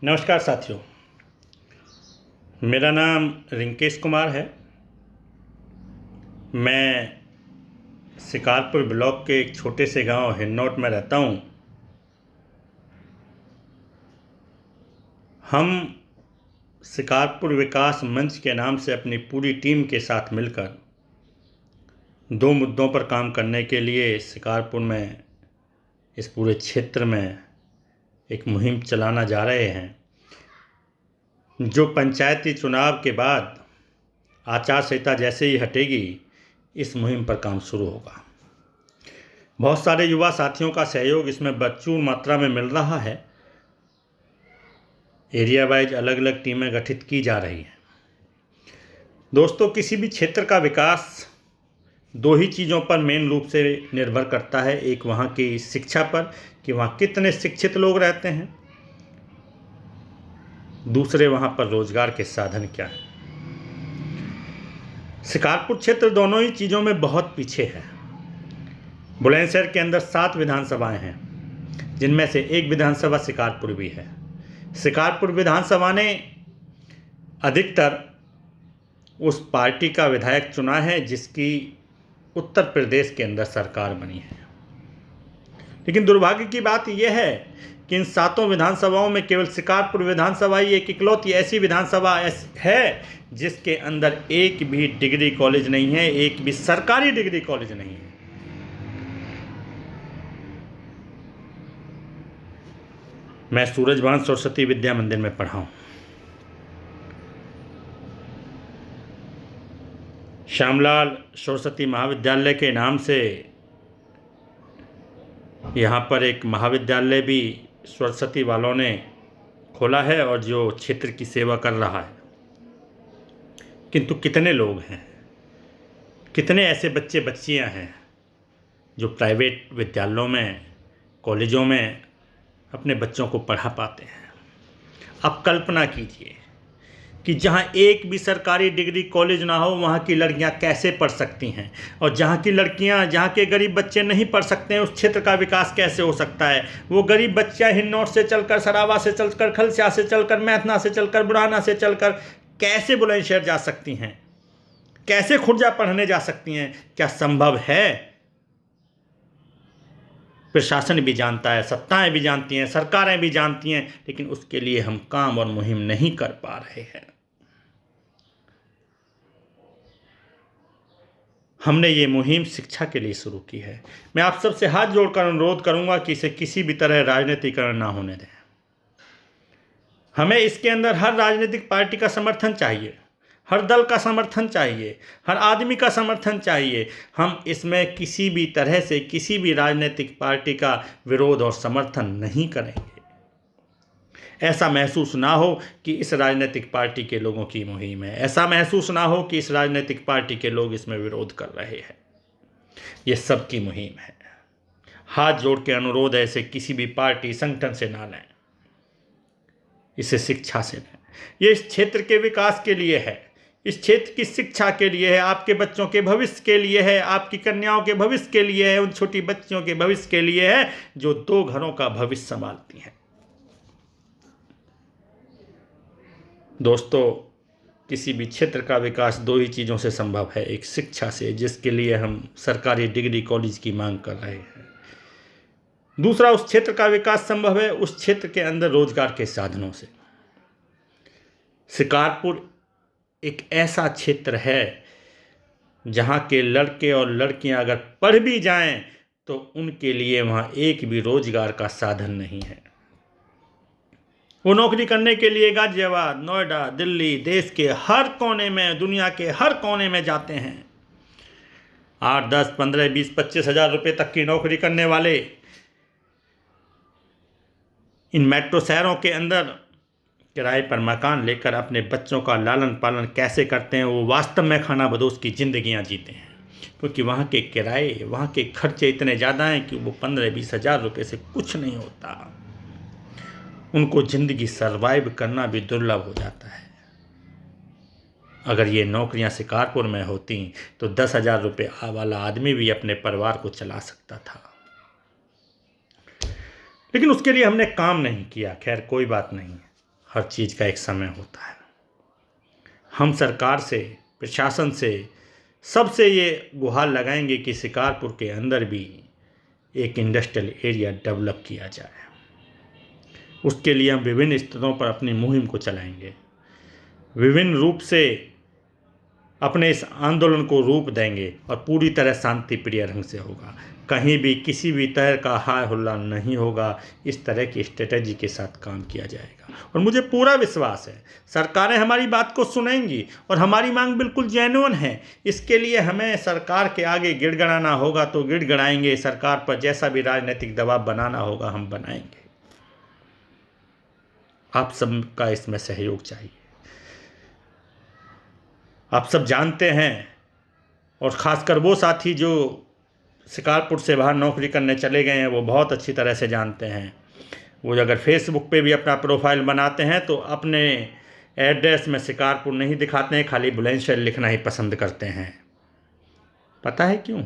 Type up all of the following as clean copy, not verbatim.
नमस्कार साथियों। मेरा नाम रिंकेश कुमार है। मैं शिकारपुर ब्लॉक के एक छोटे से गांव हिन्नौट में रहता हूं। हम शिकारपुर विकास मंच के नाम से अपनी पूरी टीम के साथ मिलकर दो मुद्दों पर काम करने के लिए शिकारपुर में, इस पूरे क्षेत्र में एक मुहिम चलाना जा रहे हैं, जो पंचायती चुनाव के बाद आचार संहिता जैसे ही हटेगी, इस मुहिम पर काम शुरू होगा। बहुत सारे युवा साथियों का सहयोग इसमें प्रचुर मात्रा में मिल रहा है। एरिया वाइज अलग अलग टीमें गठित की जा रही हैं। दोस्तों, किसी भी क्षेत्र का विकास दो ही चीज़ों पर मेन रूप से निर्भर करता है। एक वहाँ की शिक्षा पर कि वहाँ कितने शिक्षित लोग रहते हैं, दूसरे वहाँ पर रोजगार के साधन क्या हैं। शिकारपुर क्षेत्र दोनों ही चीज़ों में बहुत पीछे है। बुलंदशहर के अंदर 7 विधानसभाएं हैं, जिनमें से एक विधानसभा शिकारपुर भी है। शिकारपुर विधानसभा ने अधिकतर उस पार्टी का विधायक चुना है जिसकी उत्तर प्रदेश के अंदर सरकार बनी है। लेकिन दुर्भाग्य की बात यह है कि इन 7 विधानसभाओं में केवल शिकारपुर विधानसभा ही एक इकलौती ऐसी विधानसभा है जिसके अंदर एक भी डिग्री कॉलेज नहीं है, एक भी सरकारी डिग्री कॉलेज नहीं है। मैं सूरजभान सरस्वती विद्या मंदिर में पढ़ा हूँ। श्यामलाल सरस्वती महाविद्यालय के नाम से यहाँ पर एक महाविद्यालय भी सरस्वती वालों ने खोला है और जो क्षेत्र की सेवा कर रहा है। किंतु कितने लोग हैं, कितने ऐसे बच्चे बच्चियाँ हैं जो प्राइवेट विद्यालयों में, कॉलेजों में अपने बच्चों को पढ़ा पाते हैं। अब कल्पना कीजिए कि जहाँ एक भी सरकारी डिग्री कॉलेज ना हो, वहाँ की लड़कियाँ कैसे पढ़ सकती हैं, और जहाँ की लड़कियाँ, जहाँ के गरीब बच्चे नहीं पढ़ सकते हैं, उस क्षेत्र का विकास कैसे हो सकता है। वो गरीब बच्चियाँ हिन्नौट से चलकर, सरावा से चलकर, खलस्या से चलकर, मैथना से चलकर, बुढ़ाना से चलकर कैसे बुलंदशहर जा सकती हैं, कैसे खुर्जा पढ़ने जा सकती हैं। क्या संभव है? प्रशासन भी जानता है, सत्ताएं भी जानती हैं, सरकारें भी जानती हैं, लेकिन उसके लिए हम काम और मुहिम नहीं कर पा रहे हैं। हमने ये मुहिम शिक्षा के लिए शुरू की है। मैं आप सबसे हाथ जोड़कर अनुरोध करूंगा कि इसे किसी भी तरह राजनीतिकरण ना होने दें। हमें इसके अंदर हर राजनीतिक पार्टी का समर्थन चाहिए, हर दल का समर्थन चाहिए, हर आदमी का समर्थन चाहिए। हम इसमें किसी भी तरह से किसी भी राजनीतिक पार्टी का विरोध और समर्थन नहीं करेंगे। ऐसा महसूस ना हो कि इस राजनीतिक पार्टी के लोगों की मुहिम है, ऐसा महसूस ना हो कि इस राजनीतिक पार्टी के लोग इसमें विरोध कर रहे हैं। ये सबकी मुहिम है। हाथ जोड़ के अनुरोध है, इसे किसी भी पार्टी संगठन से ना लें, इसे शिक्षा से लें। ये इस क्षेत्र के विकास के लिए है, इस क्षेत्र की शिक्षा के लिए है, आपके बच्चों के भविष्य के लिए है, आपकी कन्याओं के भविष्य के लिए है, उन छोटी बच्चियों के भविष्य के लिए है जो 2 घरों का भविष्य संभालती हैं। दोस्तों, किसी भी क्षेत्र का विकास 2 ही चीज़ों से संभव है। एक शिक्षा से, जिसके लिए हम सरकारी डिग्री कॉलेज की मांग कर रहे हैं। दूसरा, उस क्षेत्र का विकास संभव है उस क्षेत्र के अंदर रोजगार के साधनों से। शिकारपुर एक ऐसा क्षेत्र है जहाँ के लड़के और लड़कियाँ अगर पढ़ भी जाएं तो उनके लिए वहाँ एक भी रोजगार का साधन नहीं है। वो नौकरी करने के लिए गाजियाबाद, नोएडा, दिल्ली, देश के हर कोने में, दुनिया के हर कोने में जाते हैं। 8, 10, 15, 20, 25 हज़ार रुपये तक की नौकरी करने वाले इन मेट्रो शहरों के अंदर किराए पर मकान लेकर अपने बच्चों का लालन पालन कैसे करते हैं। वो वास्तव में खानाबदोश की ज़िंदगियाँ जीते हैं, क्योंकि वहाँ के किराए, वहाँ के खर्चे इतने ज़्यादा हैं कि वो 15-20 हज़ार रुपये से कुछ नहीं होता। उनको ज़िंदगी सर्वाइव करना भी दुर्लभ हो जाता है। अगर ये नौकरियां शिकारपुर में होती तो 10,000 रुपये वाला आदमी भी अपने परिवार को चला सकता था। लेकिन उसके लिए हमने काम नहीं किया। खैर, कोई बात नहीं। हर चीज़ का एक समय होता है। हम सरकार से, प्रशासन से, सबसे ये गुहार लगाएंगे कि शिकारपुर के अंदर भी एक इंडस्ट्रियल एरिया डेवलप किया जाए। उसके लिए हम विभिन्न स्तरों पर अपनी मुहिम को चलाएंगे, विभिन्न रूप से अपने इस आंदोलन को रूप देंगे और पूरी तरह शांति प्रिय ढंग से होगा। कहीं भी किसी भी तरह का हाय हुल्ला नहीं होगा। इस तरह की स्ट्रेटजी के साथ काम किया जाएगा और मुझे पूरा विश्वास है सरकारें हमारी बात को सुनेंगी और हमारी मांग बिल्कुल जेन्युइन है। इसके लिए हमें सरकार के आगे गिड़गिड़ाना होगा तो गिड़गिड़ाएंगे, सरकार पर जैसा भी राजनीतिक दबाव बनाना होगा हम बनाएंगे। आप सबका इसमें सहयोग चाहिए। आप सब जानते हैं और ख़ासकर वो साथी जो शिकारपुर से बाहर नौकरी करने चले गए हैं वो बहुत अच्छी तरह से जानते हैं। वो अगर फेसबुक पे भी अपना प्रोफाइल बनाते हैं तो अपने एड्रेस में शिकारपुर नहीं दिखाते हैं, खाली बुलंदशहर लिखना ही पसंद करते हैं। पता है क्यों?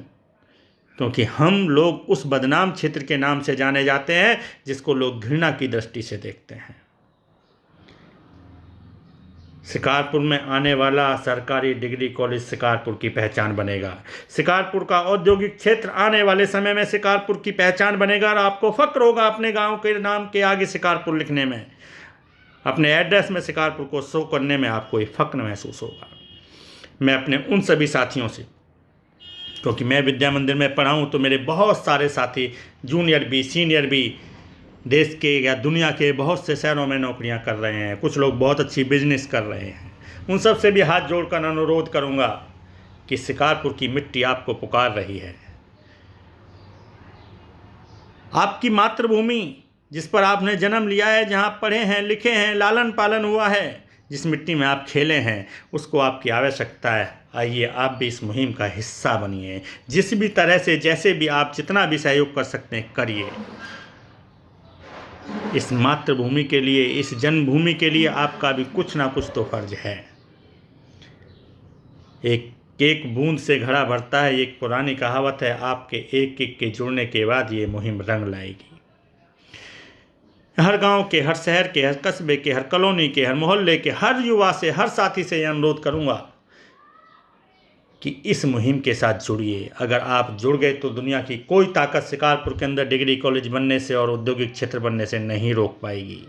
क्योंकि हम लोग उस बदनाम क्षेत्र के नाम से जाने जाते हैं जिसको लोग घृणा की दृष्टि से देखते हैं। शिकारपुर में आने वाला सरकारी डिग्री कॉलेज शिकारपुर की पहचान बनेगा। शिकारपुर का औद्योगिक क्षेत्र आने वाले समय में शिकारपुर की पहचान बनेगा और आपको फक्र होगा अपने गांव के नाम के आगे शिकारपुर लिखने में, अपने एड्रेस में शिकारपुर को शो करने में आपको एक फक्र महसूस होगा। मैं अपने उन सभी साथियों से, क्योंकि मैं विद्या मंदिर में पढ़ा हूँ तो मेरे बहुत सारे साथी जूनियर भी सीनियर भी देश के या दुनिया के बहुत से शहरों में नौकरियां कर रहे हैं। कुछ लोग बहुत अच्छी बिजनेस कर रहे हैं। उन सब से भी हाथ जोड़कर अनुरोध करूंगा कि शिकारपुर की मिट्टी आपको पुकार रही है। आपकी मातृभूमि जिस पर आपने जन्म लिया है, जहां पढ़े हैं, लिखे हैं, लालन पालन हुआ है, जिस मिट्टी में आप खेले हैं, उसको आपकी आवश्यकता है। आइए आप भी इस मुहिम का हिस्सा बनिए। जिस भी तरह से, जैसे भी आप जितना भी सहयोग कर सकते हैं करिए। इस मातृभूमि के लिए, इस जन्मभूमि के लिए आपका भी कुछ ना कुछ तो फर्ज है। एक एक बूंद से घड़ा भरता है, एक पुरानी कहावत है। आपके एक एक के जुड़ने के बाद ये मुहिम रंग लाएगी। हर गांव के, हर शहर के, हर कस्बे के, हर कॉलोनी के, हर मोहल्ले के, हर युवा से, हर साथी से यह अनुरोध करूंगा कि इस मुहिम के साथ जुड़िए। अगर आप जुड़ गए तो दुनिया की कोई ताकत शिकारपुर के अंदर डिग्री कॉलेज बनने से और औद्योगिक क्षेत्र बनने से नहीं रोक पाएगी।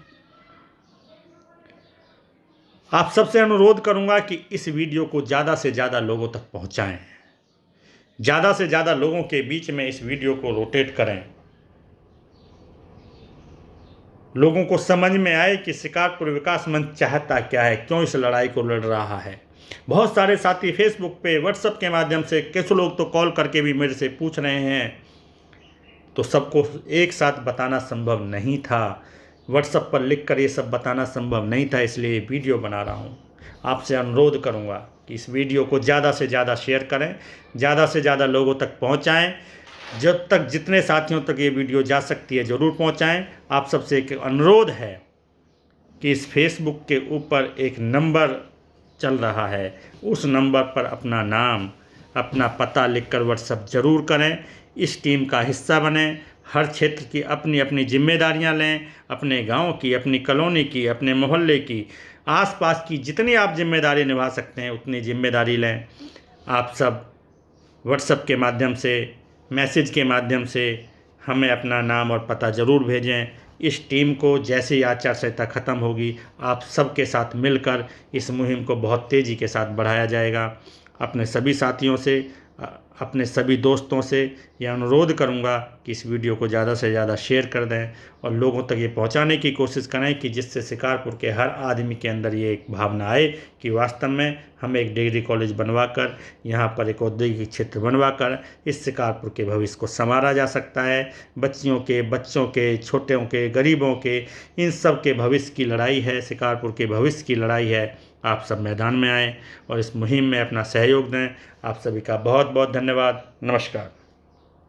आप सबसे अनुरोध करूंगा कि इस वीडियो को ज़्यादा से ज़्यादा लोगों तक पहुंचाएं, ज़्यादा से ज़्यादा लोगों के बीच में इस वीडियो को रोटेट करें। लोगों को समझ में आए कि शिकारपुर विकास मंच चाहता क्या है, क्यों इस लड़ाई को लड़ रहा है। बहुत सारे साथी फेसबुक पे, व्हाट्सएप के माध्यम से, कुछ लोग तो कॉल करके भी मेरे से पूछ रहे हैं, तो सबको एक साथ बताना संभव नहीं था। व्हाट्सएप पर लिख कर ये सब बताना संभव नहीं था, इसलिए वीडियो बना रहा हूँ। आपसे अनुरोध करूँगा कि इस वीडियो को ज़्यादा से ज़्यादा शेयर करें, ज़्यादा से ज़्यादा लोगों तक पहुँचाएँ। जब तक जितने साथियों तक ये वीडियो जा सकती है ज़रूर पहुँचाएँ। आप सबसे एक अनुरोध है कि इस फेसबुक के ऊपर एक नंबर चल रहा है, उस नंबर पर अपना नाम, अपना पता लिखकर व्हाट्सएप ज़रूर करें। इस टीम का हिस्सा बनें। हर क्षेत्र की अपनी अपनी जिम्मेदारियां लें, अपने गांव की, अपनी कॉलोनी की, अपने मोहल्ले की, आसपास की जितनी आप जिम्मेदारी निभा सकते हैं उतनी जिम्मेदारी लें। आप सब व्हाट्सएप के माध्यम से, मैसेज के माध्यम से हमें अपना नाम और पता ज़रूर भेजें। इस टीम को जैसे ही आचार संहिता ख़त्म होगी आप सबके साथ मिलकर इस मुहिम को बहुत तेज़ी के साथ बढ़ाया जाएगा। अपने सभी साथियों से, अपने सभी दोस्तों से यह अनुरोध करूंगा कि इस वीडियो को ज़्यादा से ज़्यादा शेयर कर दें और लोगों तक ये पहुंचाने की कोशिश करें कि जिससे शिकारपुर के हर आदमी के अंदर ये एक भावना आए कि वास्तव में हमें एक डिग्री कॉलेज बनवाकर, यहाँ पर एक औद्योगिक क्षेत्र बनवाकर इस शिकारपुर के भविष्य को संवारा जा सकता है। बच्चियों के, बच्चों के, छोटों के, गरीबों के, इन सब के भविष्य की लड़ाई है, शिकारपुर के भविष्य की लड़ाई है। आप सब मैदान में आएँ और इस मुहिम में अपना सहयोग दें। आप सभी का बहुत बहुत धन्यवाद। नमस्कार।